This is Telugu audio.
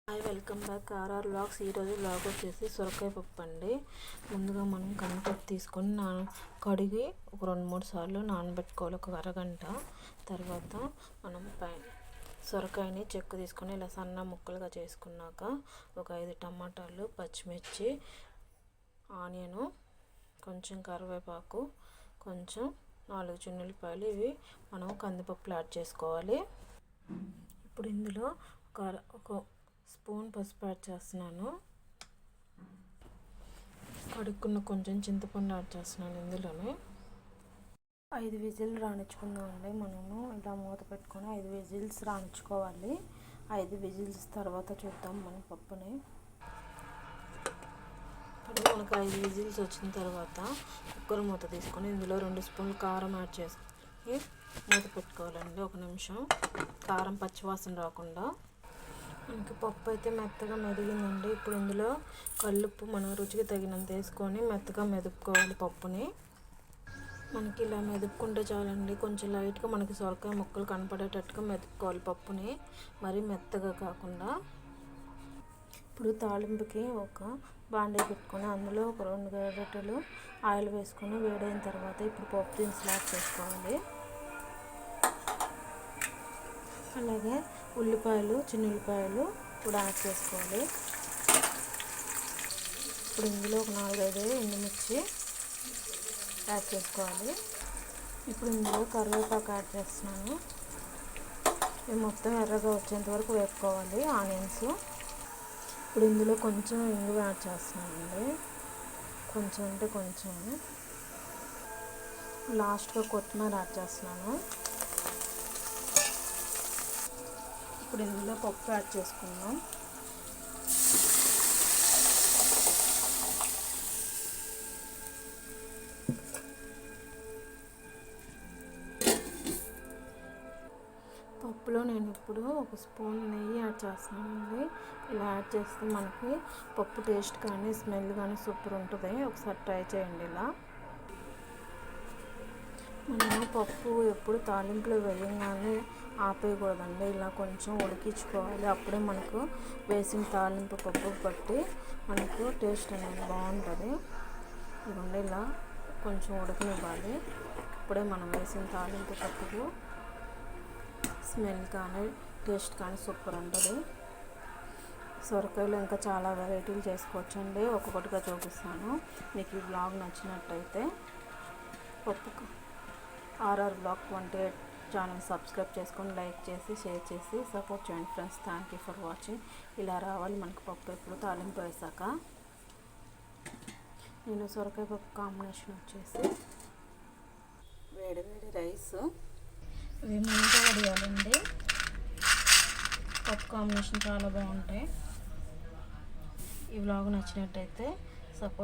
Hi, welcome back R R vlogs. ఈరోజు వ్లాగ్ వచ్చేసి సొరకాయ పప్పు అండి. ముందుగా మనం కందిపప్పు తీసుకొని కడిగి ఒక 2-3 సార్లు నానబెట్టుకోవాలి, ఒక అరగంట. తర్వాత మనం సొరకాయని చెక్కు తీసుకొని ఇలా సన్న ముక్కలుగా చేసుకున్నాక ఒక 5 టమాటాలు, పచ్చిమిర్చి, ఆనియను, కొంచెం కరివేపాకు, కొంచెం 4 చిన్నులపాయలు, ఇవి మనం కందిపప్పులు యాడ్ చేసుకోవాలి. ఇప్పుడు ఇందులో ఒక స్పూన్ పసుపు యాడ్ చేస్తున్నాను. కడుక్కున్న కొంచెం చింతపండు యాడ్ చేస్తున్నాను. ఇందులోనే 5 విజిల్ రాణించుకుందామండి. మనము ఇలా మూత పెట్టుకొని 5 విజిల్స్ రాణించుకోవాలి. 5 విజిల్స్ తర్వాత చూద్దాం మన పప్పుని. ఇప్పుడు మనకు 5 విజిల్స్ వచ్చిన తర్వాత కుక్కర్ మూత తీసుకొని ఇందులో 2 స్పూన్లు కారం యాడ్ చేసుకొని మూత పెట్టుకోవాలండి. 1 నిమిషం, కారం పచ్చివాసన రాకుండా. మనకి పప్పు అయితే మెత్తగా మెదిగిందండి. ఇప్పుడు ఇందులో కల్లుప్పు మన రుచికి తగినంత వేసుకొని మెత్తగా మెదుపుకోవాలి పప్పుని. మనకి ఇలా మెదుపుకుంటే చాలండి. కొంచెం లైట్గా మనకి సొరకాయ ముక్కలు కనపడేటట్టుగా మెదుపుకోవాలి పప్పుని, మరీ మెత్తగా కాకుండా. ఇప్పుడు తాలింపుకి ఒక బాండీ పెట్టుకొని అందులో ఒక 2 గరిటెలు ఆయిల్ వేసుకొని వేడైన తర్వాత ఇప్పుడు పప్పు దినుసులు యాడ్ చేసుకోవాలి. అలాగే ఉల్లిపాయలు, చిన్నులపాయలు కూడా యాడ్ చేసుకోవాలి. ఇప్పుడు ఇందులో ఒక 4-5 ఎండుమిర్చి యాడ్ చేసుకోవాలి. ఇప్పుడు ఇందులో కరివేపాకు యాడ్ చేస్తున్నాను. ఇవి మొత్తం ఎర్రగా వచ్చేంత వరకు వేపుకోవాలి ఆనియన్స్. ఇప్పుడు ఇందులో కొంచెం ఇంగువ యాడ్ చేస్తున్నానండి. కొంచెం అంటే కొంచెం. లాస్ట్గా కొత్తిమీర యాడ్ చేస్తున్నాను. ఇప్పుడు ఇందులో పప్పు యాడ్ చేసుకుందాం. పప్పులో నేను ఇప్పుడు ఒక స్పూన్ నెయ్యి యాడ్ చేస్తున్నానండి. ఇలా యాడ్ చేస్తే మనకి పప్పు టేస్ట్ కానీ స్మెల్ కానీ సూపర్ ఉంటుంది. ఒకసారి ట్రై చేయండి. ఇలా మనము పప్పు ఎప్పుడు తాలింపులో వేయంగానే ఆపేయకూడదండి. ఇలా కొంచెం ఉడికించుకోవాలి. అప్పుడే మనకు వేసిన తాలింపు పప్పు పట్టి మనకు టేస్ట్ అనేది బాగుంటుంది. ఇదిగోండి, ఇలా కొంచెం ఉడకనివ్వాలి. ఇప్పుడే మనం వేసిన తాలింపు పప్పుకు స్మెల్ కానీ టేస్ట్ కానీ సూపర్ ఉంటుంది. సొరకాయలు ఇంకా చాలా వెరైటీలు చేసుకోవచ్చండి. ఒక్కొక్కటిగా చూపిస్తాను. మీకు ఈ బ్లాగ్ నచ్చినట్టయితే పప్పు ఆర్ఆర్ బ్లాగ్ 28 ఛానల్ సబ్స్క్రైబ్ చేసుకొని లైక్ చేసి షేర్ చేసి సపోర్ట్ చేయండి friends. Thank you for watching. ఇలా రావాలి మనకు పప్పు ఎప్పుడు తాలింపు వేసాక. నేను సొరకాయ పప్పు కాంబినేషన్ వచ్చేసి వేడి వేడి రైస్, ఇవి ముందుగా వడియాలండి. పప్పు కాంబినేషన్ చాలా బాగుంటాయి. ఈ వ్లాగ్ నచ్చినట్టయితే సపోర్ట్